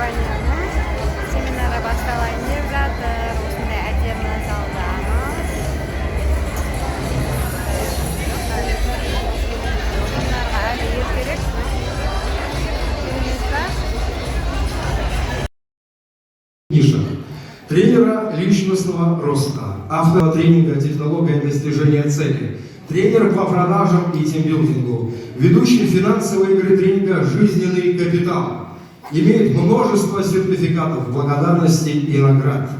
компанияның семинары басталайын деп жатыр. Осындай әдемі залдамыз. Оларға әлі ертерек. Ниша. Тренера личностного роста, автора тренинга «Технология достижения цели», тренер по продажам и тимбилдингу, ведущий финансовой игры тренинга «Жизненный капитал». Имеет множество сертификатов, благодарностей и наград.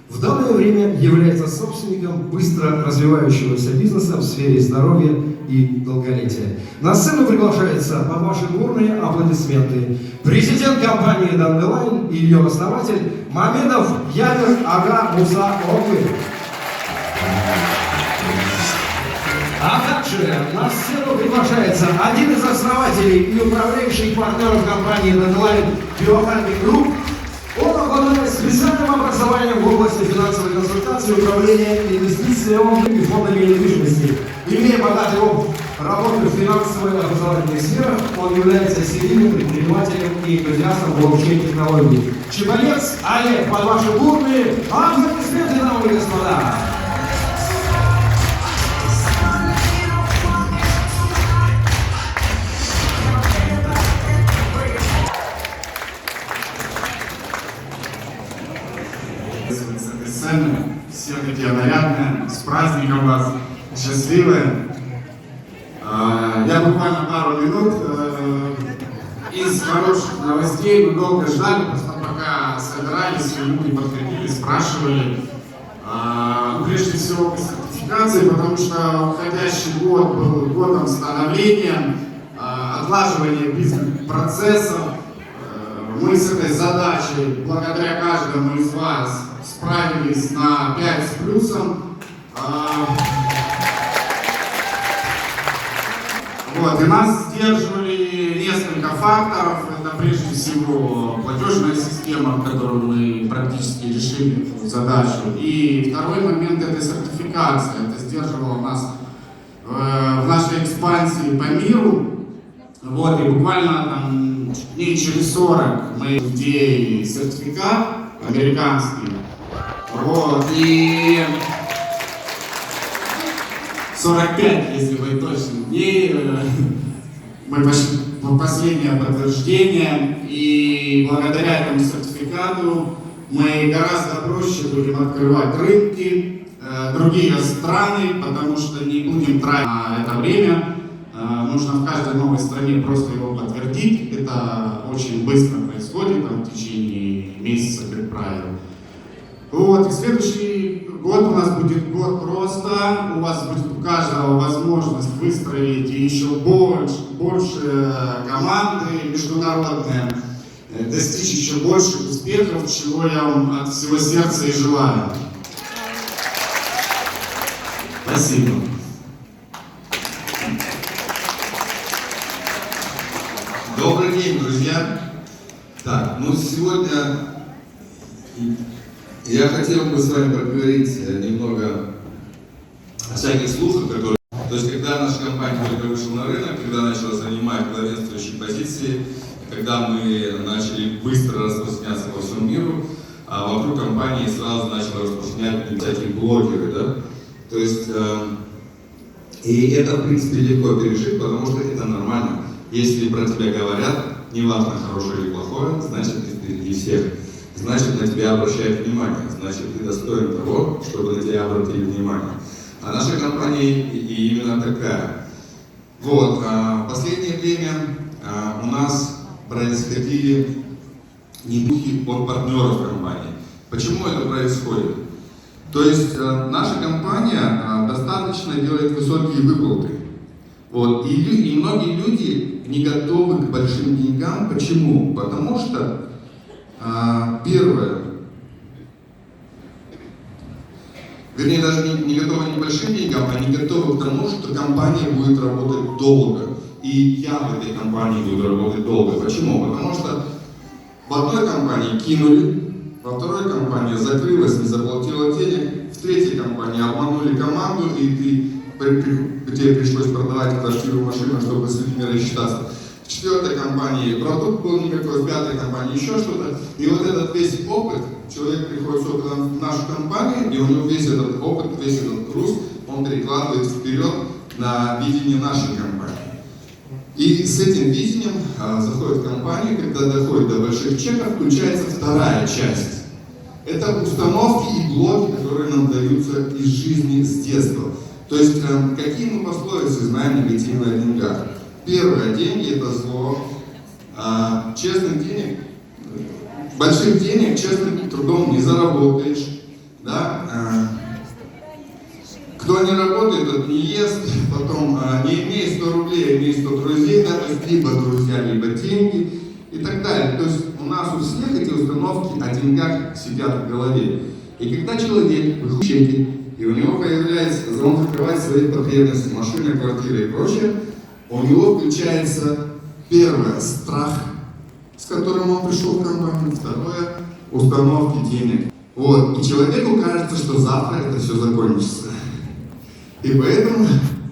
В данное время является собственником быстро развивающегося бизнеса в сфере здоровья и долголетия. На сцену приглашается под ваши бурные аплодисменты президент компании Dandelion и ее основатель Мамедов Ямир Ага Муса Оглы. А также на сцену приглашается один из основателей и управляющих партнеров компании Dandelion Biofarming Group. Он обладает специальным образованием в области финансовой консультации, управления инвестициями и фондами недвижимости. Имея богатый опыт работы в финансовой и образовательных сферах, он является серийным предпринимателем и энтузиастом блокчейн-технологий. Чебанец Олег, под ваши бурные аплодисменты, дамы и господа! Все такие нарядные, с праздником вас, счастливые. Я буквально пару минут из хороших новостей. Мы долго ждали, просто пока собирались, люди подходили, спрашивали. Прежде всего по сертификации, потому что уходящий год был годом становления, отлаживания бизнес-процессов. Мы с этой задачей, благодаря каждому из вас, справились на 5 с плюсом. Вот, и нас сдерживали несколько факторов. Это прежде всего платежная система, которую мы практически решили задачу. И второй момент — это сертификация. Это сдерживало нас в нашей экспансии по миру. Вот, и буквально там дней через 40 мы где сертификат американский. Вот, и 45, если быть точным, дней мы пошли по последнее подтверждение, и благодаря этому сертификату мы гораздо проще будем открывать рынки, другие страны, потому что не будем тратить на это время. Нужно в каждой новой стране просто его подтвердить. Это очень быстро происходит, там, в течение месяца, как правило. Вот, и следующий год у нас будет год роста. У вас будет у каждого возможность выстроить еще больше команды международные, достичь еще больших успехов, чего я вам от всего сердца и желаю. Спасибо. Добрый день, друзья! Так, ну сегодня я хотел бы с вами поговорить немного о всяких слухах, которые... То есть, когда наша компания только вышла на рынок, когда начала занимать главенствующие позиции, когда мы начали быстро распространяться по всему миру, вокруг компании сразу начали распространять всякие блогеры, да? То есть, и это, в принципе, легко пережить, потому что это нормально. Если про тебя говорят, неважно, хорошее или плохое, значит, ты впереди всех. Значит, на тебя обращают внимание, значит, ты достоин того, чтобы на тебя обратили внимание. А наша компания именно такая. Вот, в последнее время у нас происходили недухи от партнеров компании. Почему это происходит? То есть наша компания достаточно делает высокие выплаты. Вот, и многие люди не готовы к большим деньгам. Почему? Потому что первое, вернее, даже не готовы к небольшим деньгам, а не готовы к тому, что компания будет работать долго. И я в этой компании буду работать долго. Почему? Потому что в одной компании кинули, во второй компании закрылась, не заплатила денег, в третьей компании обманули команду, и тебе пришлось продавать квартиру, машину, чтобы с людьми рассчитаться. в 4-й компании продукт был никакой, в 5-й компании еще что-то. И вот этот весь опыт, человек приходит с опытом в нашу компанию, и у него весь этот опыт, весь этот груз, он перекладывает вперед на видение нашей компании. И с этим видением заходит в компанию, когда доходит до больших чеков, включается вторая часть. Это установки и блоки, которые нам даются из жизни с детства. То есть, какие мы пословицы знаем негативно о деньгах? Первое, деньги это зло. Честных денег, больших денег честным трудом не заработаешь. Да? Кто не работает, тот не ест. Потом, не имея 100 рублей, имея 100 друзей, да? То есть, либо друзья, либо деньги и так далее. То есть, у нас у всех эти установки о деньгах сидят в голове. И когда человек выходит чеки, и у него появляется, он закрывает свои потребности, машина, квартира и прочее, у него включается первое, страх, с которым он пришел в компанию, второе, установки денег. Вот. И человеку кажется, что завтра это все закончится. И поэтому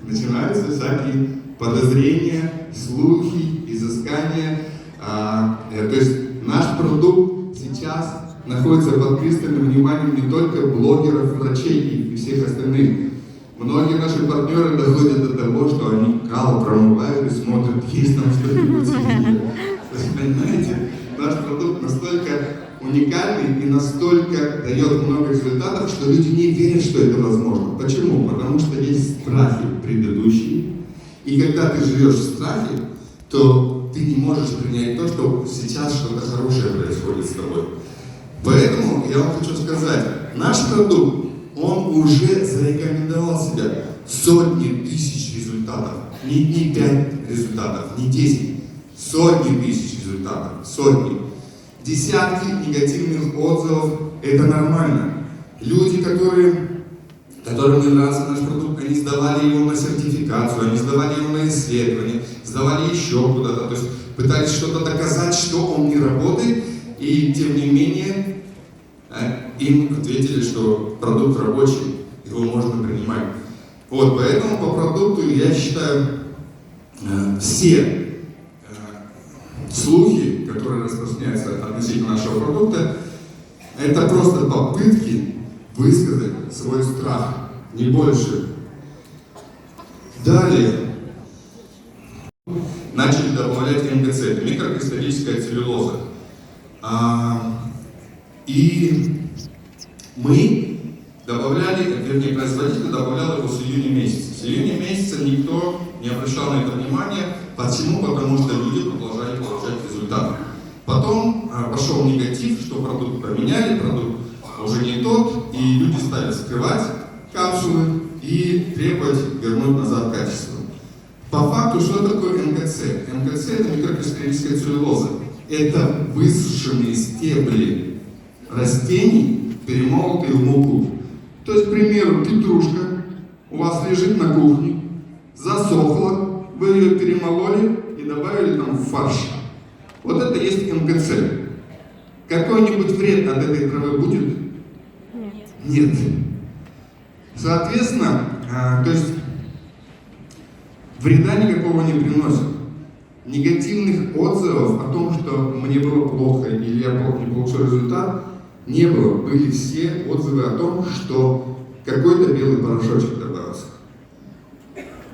начинаются всякие подозрения, слухи, изыскания. То есть наш продукт сейчас находится под пристальным вниманием не только блогеров, врачей и всех остальных. Многие наши партнеры доходят до того, что они кал промывают и смотрят, есть там что-нибудь. То есть, понимаете, наш продукт настолько уникальный и настолько дает много результатов, что люди не верят, что это возможно. Почему? Потому что есть страхи предыдущие. И когда ты живешь в страхе, то ты не можешь принять то, что сейчас что-то хорошее происходит с тобой. Поэтому я вам хочу сказать, наш продукт, он уже зарекомендовал себя сотни тысяч результатов. Не 5 результатов, не 10, сотни тысяч результатов, сотни. Десятки негативных отзывов, это нормально. Люди, которым не нравится наш продукт, они сдавали его на сертификацию, они сдавали его на исследование, сдавали еще куда-то, то есть пытались что-то доказать, что он не работает, и тем не менее им ответили, что продукт рабочий, его можно принимать. Вот, поэтому по продукту я считаю, все слухи, которые распространяются относительно нашего продукта, это просто попытки высказать свой страх, не больше. Далее начали добавлять МКЦ, это микрокристаллическая целлюлоза. И мы добавляли, вернее, производитель добавлял его с июня месяца. С июня месяца никто не обращал на это внимания. Почему? Потому что люди продолжали получать результаты. Потом пошел негатив, что продукт поменяли, продукт уже не тот, и люди стали скрывать капсулы и требовать вернуть назад качество. По факту, что такое МКЦ? МКЦ – это микрокристаллическая целлюлоза. Это высушенные стебли растений, перемолотые в муку. То есть, к примеру, петрушка у вас лежит на кухне, засохла, вы ее перемололи и добавили там в фарш. Вот это есть МКЦ. Какой-нибудь вред от этой травы будет? Нет. Соответственно, то есть вреда никакого не приносит. Негативных отзывов о том, что мне было плохо или я не получил результат, не было. Были все отзывы о том, что какой-то белый порошочек добавился.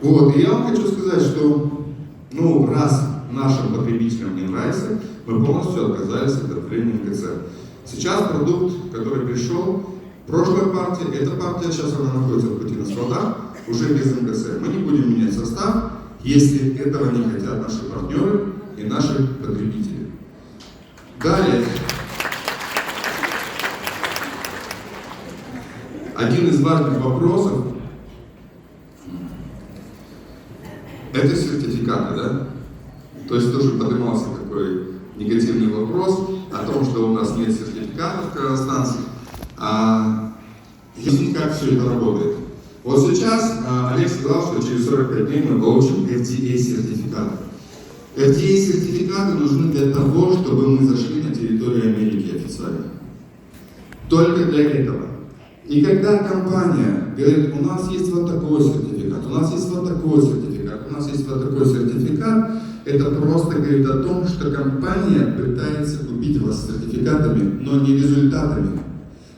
Вот, и я вам хочу сказать, что, раз нашим потребителям не нравится, мы полностью отказались от добавления МКЦ. Сейчас продукт, который пришел, прошлая партия, эта партия, сейчас она находится в пути на складах, уже без МКЦ. Мы не будем менять состав, если этого не хотят наши партнеры и наши потребители. Далее. Один из важных вопросов – это сертификаты, да? То есть тоже поднимался такой негативный вопрос о том, что у нас нет сертификатов казахстанских. Если как все это работает. Вот сейчас Олег сказал, что через 45 дней мы получим FDA-сертификаты. FDA-сертификаты нужны для того, чтобы мы зашли на территорию Америки официально. Только для этого. И когда компания говорит, у нас есть вот такой сертификат, у нас есть вот такой сертификат, у нас есть вот такой сертификат, это просто говорит о том, что компания пытается купить вас сертификатами, но не результатами.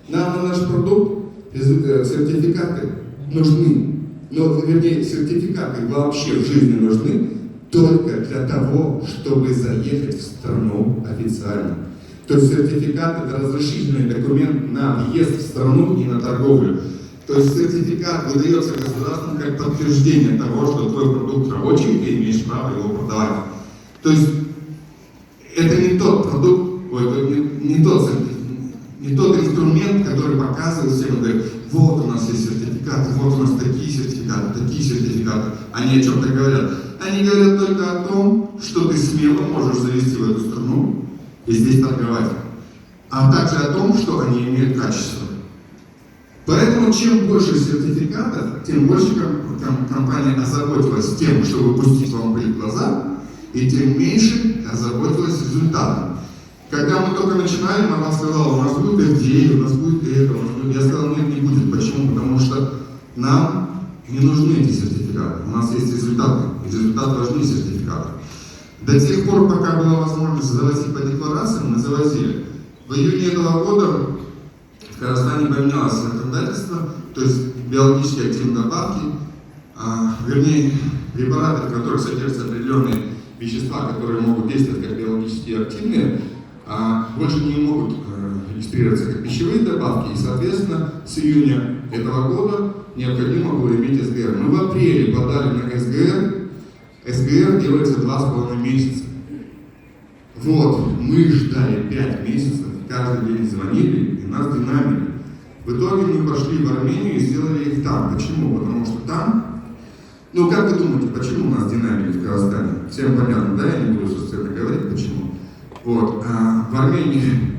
Нам на наш продукт сертификаты нужны, но, вернее, сертификаты вообще в жизни нужны только для того, чтобы заехать в страну официально. То есть сертификат – это разрешительный документ на въезд в страну и на торговлю. То есть сертификат выдается государством как подтверждение того, что твой продукт рабочий, и ты имеешь право его продавать. То есть это не тот продукт, не тот инструмент, который показывает всем, говорит, вот у нас есть сертификаты, вот у нас такие сертификаты. Они о чем-то говорят. Они говорят только о том, что ты смело можешь завести в эту страну и здесь торговать. А также о том, что они имеют качество. Поэтому чем больше сертификатов, тем больше компания озаботилась тем, чтобы пустить вам пыль в глаза, и тем меньше озаботилась результатом. Когда мы только начинали, мама сказала, у нас будет FDA, у нас будет это, я сказал, нет, не будет. Почему? Потому что нам не нужны эти сертификаты. У нас есть результаты, и результат важнее сертификатов. До тех пор, пока была возможность завозить по декларациям, мы завозили. В июне этого года в Казахстане поменялось законодательство, то есть биологически активные добавки, вернее, препараты, в которых содержатся определенные вещества, которые могут действовать как биологически активные, больше не могут регистрироваться как пищевые добавки, и, соответственно, с июня этого года необходимо было иметь СГР. Мы в апреле подали на СГР. СГР делается 2,5 месяца. Вот, мы ждали 5 месяцев, каждый день звонили и нас динамили. В итоге мы пошли в Армению и сделали их там. Почему? Потому что там, как вы думаете, почему нас динамили в Казахстане? Всем понятно, да? Я не буду собственно говорить, почему. Вот, в Армении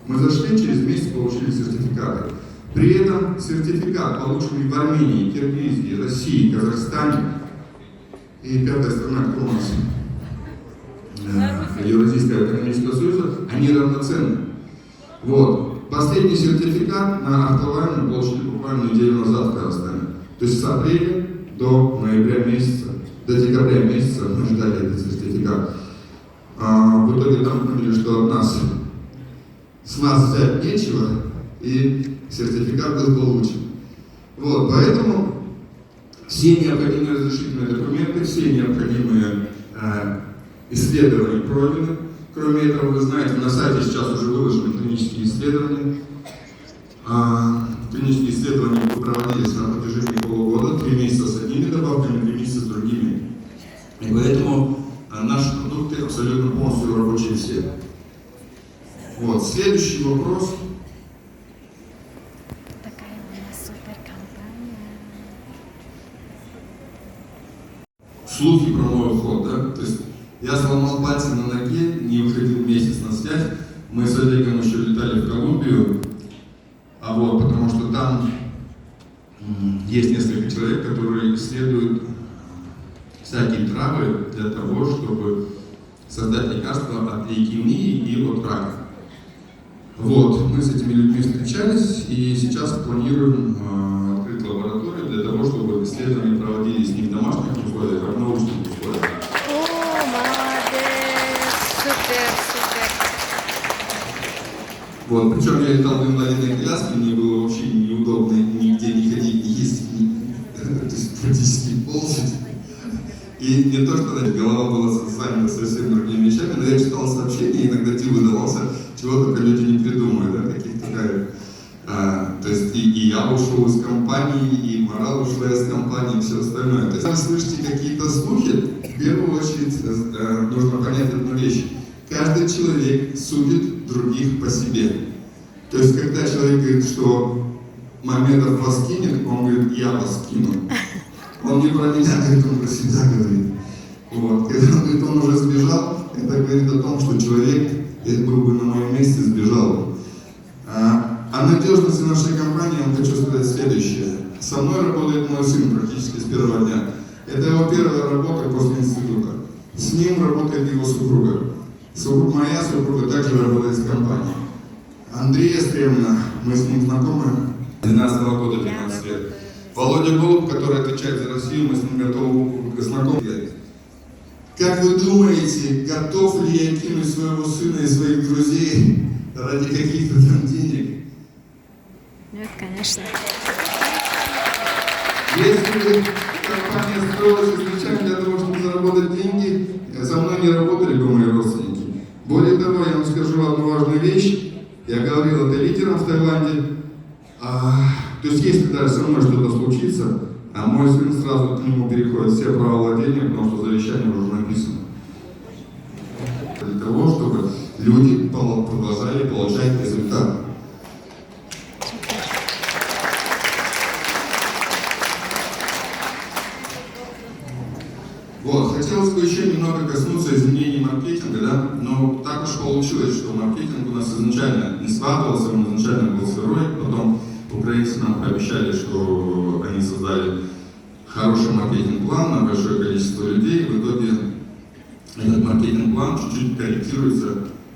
мы зашли, через месяц получили сертификаты. При этом сертификат, полученный в Армении, Киргизии, России, Казахстане, и пятая страна, кто у нас? Евразийского экономического союза, они равноценны. Вот. Последний сертификат на автолайн мы получили буквально неделю назад в Казахстане. То есть с апреля до ноября месяца, до декабря месяца мы ждали этот сертификат. В итоге там поняли, что с нас взять нечего, и сертификат был получен. Вот, поэтому все необходимые разрешительные документы, все необходимые исследования пройдены. Кроме этого, вы знаете, на сайте сейчас уже выложены клинические исследования. Клинические исследования проводились на протяжении полугода, 3 месяца с одними добавками, 3 месяца с другими. И поэтому наши продукты абсолютно полностью рабочие все. Вот, следующий вопрос. Такая у нас суперкомпания. Слухи про мой уход, да? То есть я сломал пальцы на ноге, не выходил месяц на связь. Мы с Олегом еще летали в Колумбию, потому что там есть несколько человек, которые исследуют всякие травы для того, чтобы создать лекарства от лейкемии и от рака. Вот, мы с этими людьми встречались и сейчас планируем открыть лабораторию для того, чтобы исследования проводились не в домашних условиях, а в научных условиях. О, молодец! Супер. Вот, причем я летал в инвалидной коляске, мне было вообще неудобно нигде не ходить, не есть, то есть практически ползать. И не то, что голова была занята совсем другими вещами, но я читал сообщения, иногда выдавался, чего только люди не придумают, да, каких-то то есть и я ушел из компании, и мораль ушла из компании, и все остальное. То есть, если вы слышите какие-то слухи, в первую очередь нужно понять одну вещь. Каждый человек судит других по себе. То есть, когда человек говорит, что Мамедов вас кинет, он говорит, я вас кину. Он не про меня говорит, он про себя говорит. Вот. Когда он говорит, он уже сбежал, это говорит о том, что человек, если был бы на моем месте, сбежал бы. О надежности нашей компании я вам хочу сказать следующее. Со мной работает мой сын практически с первого дня. Это его первая работа после института. С ним работает его супруга. Моя супруга также работает с компанией. Андрея Стремна, мы с ним знакомы 12 года, 15 лет. Володя Голуб, который отвечает за Россию, мы с ним знакомы. Как вы думаете, готов ли я кинуть своего сына и своих друзей ради каких-то там денег? Нет, конечно. Если бы компания строилась изначально для того, чтобы заработать деньги, со мной не работали бы мои родственники. Более того, я вам скажу одну важную вещь. Я говорил это лидерам в Таиланде. То есть, если даже со мной что-то случится, мой сын сразу к нему переходит все права владения, потому что завещание уже написано. Для того, чтобы люди продолжали получать результат. Вот, хотелось бы еще немного коснуться изменений маркетинга, да? Но так уж получилось, что маркетинг у нас изначально не складывался, он изначально был сырой, потом украинцы нам пообещали, что они создали хороший маркетинг-план на большое количество людей, в итоге этот маркетинг-план чуть-чуть корректируется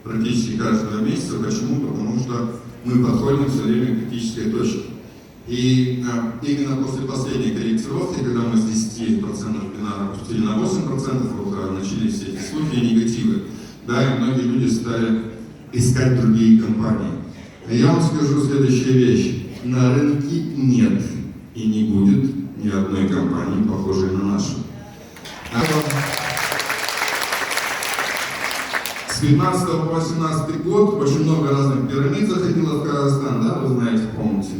практически каждого месяца. Почему? Потому что мы подходим все время к критической точке. И именно после последней корректировки, когда мы с 10% бинара опустили на 8%, вот, начались все эти слухи и негативы, да, и многие люди стали искать другие компании. Я вам скажу следующую вещь. На рынке нет и не будет ни одной компании, похожей на нашу. С 15 по 18 год очень много разных пирамид заходило в Казахстан, да, вы знаете, помните.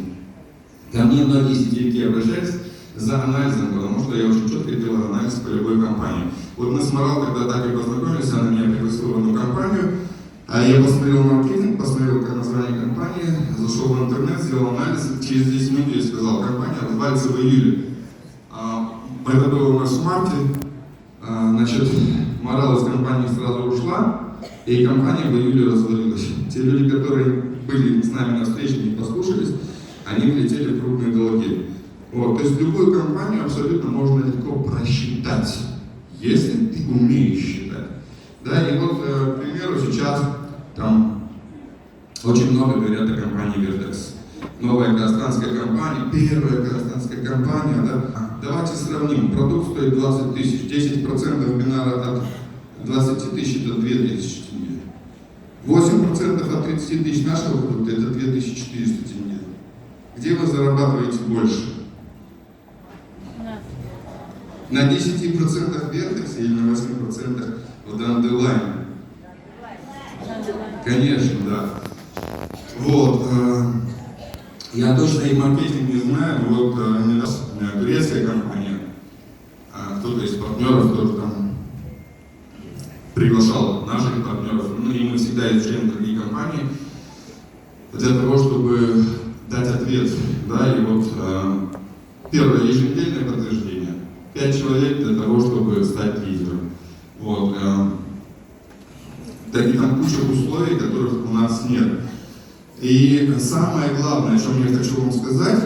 Ко мне многие сетевики обращались за анализом, потому что я очень четко делал анализ по любой компании. Вот мы с Марал, когда так и познакомились, она меня пригласила в одну компанию, я посмотрел маркетинг, посмотрел как название компании, зашел в интернет, сделал анализ, через 10 минут я сказал, компания развалится в июле. Это было у нас в марте, значит, Марал из компании сразу ушла, и компания в июле развалилась. Те люди, которые были с нами на встрече, не послушались, они влетели в крупные долги. Вот, то есть любую компанию абсолютно можно легко просчитать, если ты умеешь считать. Да, и вот, к примеру, сейчас там очень много говорят о компании Vertex. Новая казахстанская компания, первая казахстанская компания, да. Давайте сравним. Продукт стоит 20 тысяч, 10% бинара от 20 тысяч до 2 тысячи тенге. 8% от 30 тысяч нашего продукта это 2400 тенге. Где вы зарабатываете больше? На 10% Vertex или на 8% в Dandelion? Конечно, да. Вот. Я точно и маркетинг не знаю, но вот турецкая компания, кто-то из партнеров тоже там приглашал наших партнеров, ну и мы всегда изучаем другие компании для того, чтобы дать ответ, да, и вот первое еженедельное подтверждение, 5 человек для того, чтобы стать лидером. Вот. Таких там куча условий, которых у нас нет. И самое главное, о чем я хочу вам сказать,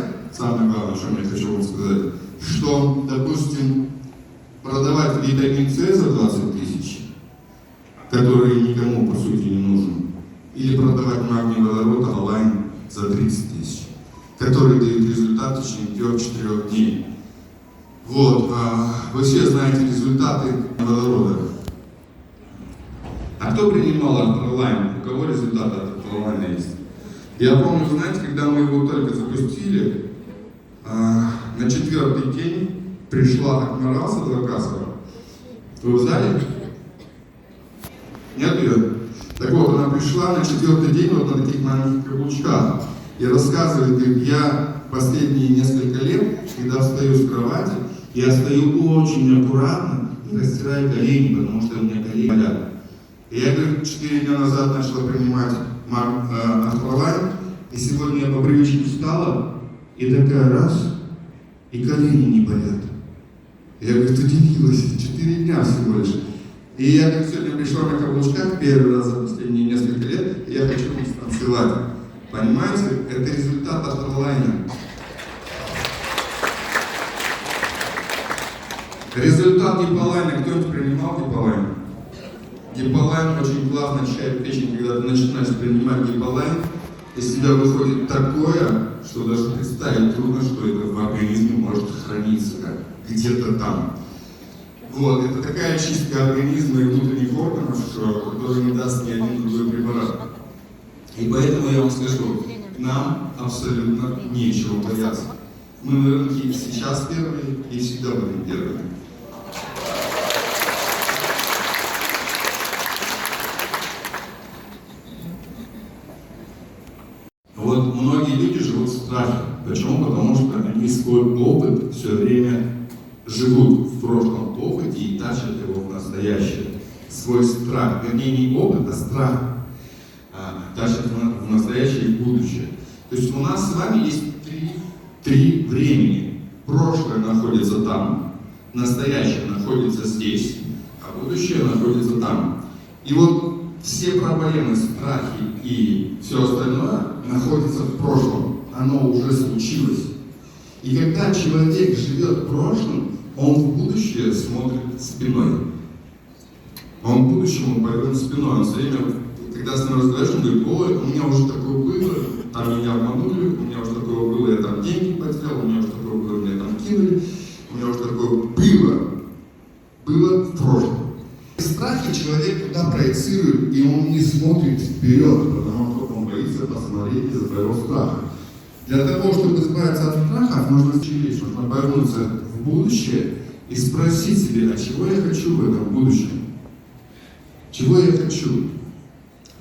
что, допустим, продавать витамин С за 20 тысяч, который никому, по сути, не нужен, или продавать магний водород онлайн за 30 тысяч, который дает результат в течение 3-4 дней. Вот, вы все знаете результаты водорода. А кто принимал Артролайн? У кого результаты от Артролайна есть? Я помню, знаете, когда мы его только запустили, на 4-й день пришла Акмарал с Адвокасова. Вы в зале? Нет ее? Так вот, она пришла на 4-й день вот на таких маленьких каблучках и рассказывает, как я последние несколько лет, когда встаю с кровати, я стою очень аккуратно и растираю колени, потому что у меня колени болят. И я, говорит, 4 дня назад начала принимать Артролайн, и сегодня я по привычке встала, и такая раз, и колени не болят. Я, говорит, удивилась, 4 дня всего лишь. И я, говорит, сегодня пришла на каблучках первый раз за последние несколько лет, и я хочу вам станцевать. Понимаете, это результат Артролайна. Результат Гиполайна. Кто-нибудь принимал Гиполайн? Гиполайн очень классно очищает печень, когда ты начинаешь принимать Гиполайн, из тебя выходит такое, что даже представить трудно, что это в организме может храниться где-то там. Вот, это такая чистка организма и внутренних органов, которая не даст ни один другой препарат. И поэтому я вам скажу, нам абсолютно нечего бояться. Мы на рынке сейчас первые и всегда будем первыми. Вот многие люди живут в страхе. Почему? Потому что они свой опыт все время живут в прошлом опыте и тащат его в настоящее. Свой страх, вернее не опыт, а страх тащат в настоящее и в будущее. То есть у нас с вами есть три времени. Прошлое находится там, настоящее находится здесь, а будущее находится там. И вот все проблемы, страхи и все остальное находится в прошлом. Оно уже случилось. И когда человек живет в прошлом, он в будущее смотрит спиной. Он к будущему повернут спиной. Он все время, когда с ним разговариваешь, он говорит: ой, у меня уже такое было, там меня обманули, у меня уже такое было, я там деньги потерял, у меня уже такое было, меня там кинули, у меня уже такое было в прошлом. Страхи человек туда проецирует, и он не смотрит вперед, потому что он боится посмотреть из-за своего страха. Для того, чтобы избавиться от страхов, нужно повернуться в будущее и спросить себя, а чего я хочу в этом будущем? Чего я хочу?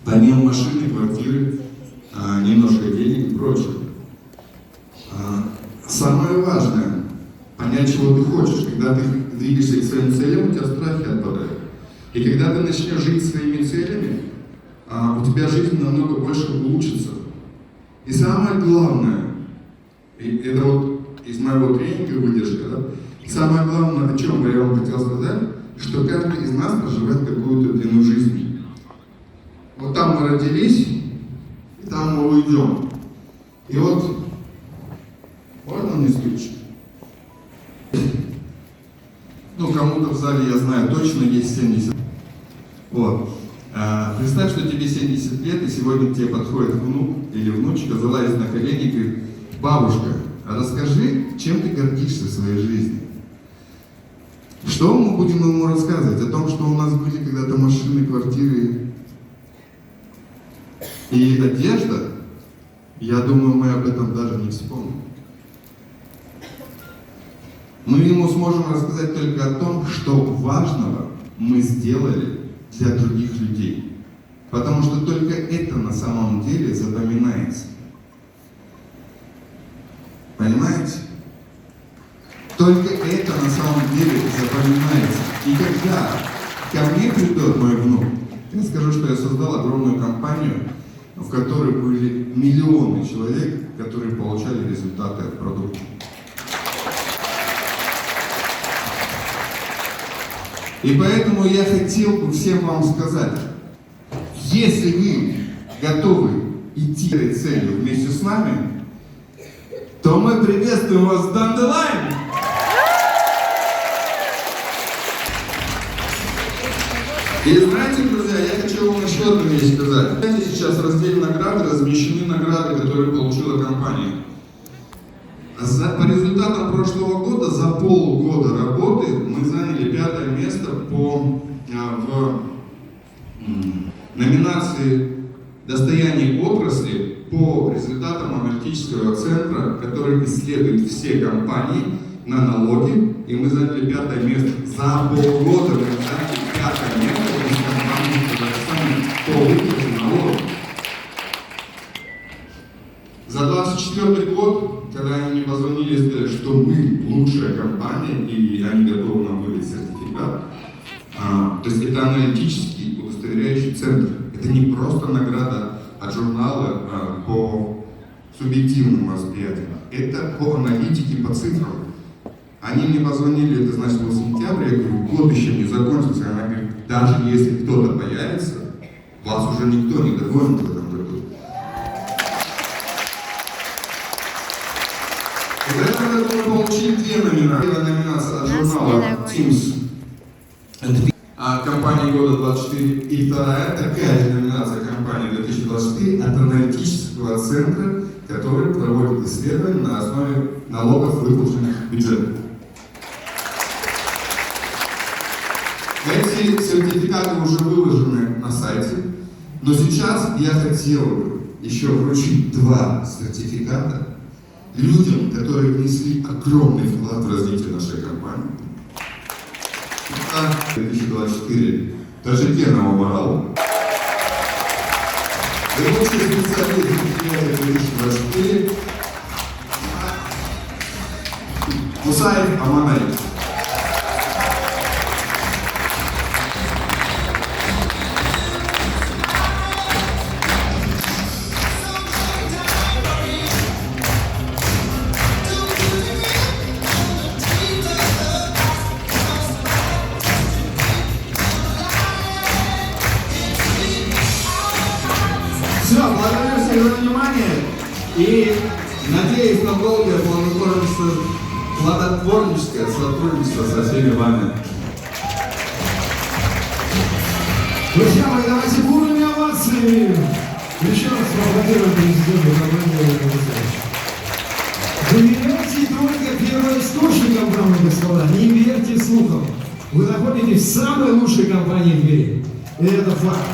Помимо машины, квартиры, немножко денег и прочего. Самое важное – понять, чего ты хочешь. Когда ты двигаешься к своим целям, у тебя страхи отпадают. И когда ты начнешь жить своими целями, у тебя жизнь намного больше улучшится. И самое главное, это вот из моего тренинга выдержка, да? Самое главное, о чем я вам хотел сказать, что каждый из нас проживает какую-то длину жизни. Вот там мы родились, и там мы уйдем. И вот, можно мне стучать? Ну, кому-то в зале, я знаю, точно есть 70. Вот. Представь, что тебе 70 лет, и сегодня к тебе подходит внук или внучка, залазит на колени и говорит: бабушка, расскажи, чем ты гордишься в своей жизни? Что мы будем ему рассказывать? О том, что у нас были когда-то машины, квартиры и одежда? Я думаю, мы об этом даже не вспомним. Мы ему сможем рассказать только о том, что важного мы сделали для других людей. Потому что только это на самом деле запоминается. Понимаете? Только это на самом деле запоминается. И когда ко мне придет мой внук, я скажу, что я создал огромную компанию, в которой были миллионы человек, которые получали результаты от продукта. И поэтому я хотел бы всем вам сказать, если вы готовы идти к этой цели вместе с нами, то мы приветствуем вас в Dandelion! И знаете, друзья, я хочу вам еще одну вещь сказать. Знаете, сейчас в разделе награды размещены награды, которые получила компания. По результатам прошлого года, за полгода работы, мы заняли 5-е место в номинации «Достояние отрасли» по результатам аналитического центра, который исследует все компании на налоги, и мы заняли 5-е место. За полгода мы заняли 5-е место из компании в Казахстане по выплате налогов. За 24 год, когда они мне позвонили и сказали, что мы лучшая компания, и они готовы нам выдать сертификат, то есть это аналитический удостоверяющий центр. Это не просто награда от журнала по субъективным восприятиям, это по аналитике, по цифрам. Они мне позвонили, это значит был сентябрь, я говорю, год еще не закончился. Она говорит, даже если кто-то появится, вас уже никто не догонит в этом году. В этом году мы получили 2 номинации. Первая номинация от журнала Teams, компания года 24, и вторая такая же номинация компании 2024 от аналитического центра, который проводит исследования на основе налогов, выплаченных в бюджет. Но сейчас я хотел бы еще вручить 2 сертификата людям, которые внесли огромный вклад в развитие нашей компании. 2024 Тажикенова Марал. И лучший специалист предприятия 2024 Мусаев Аманай. Все, благодарю всех за внимание и надеюсь на долгое плодотворческое сотрудничество со всеми вами. Друзья мои, давайте бурными овациями еще раз поаплодируем президенту Владимиру Владимировичу. Доверяйте только первоисточникам, дамы и господа, не верьте слухам. Вы находитесь в самой лучшей компании в мире. И это факт.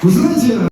Вы знаете,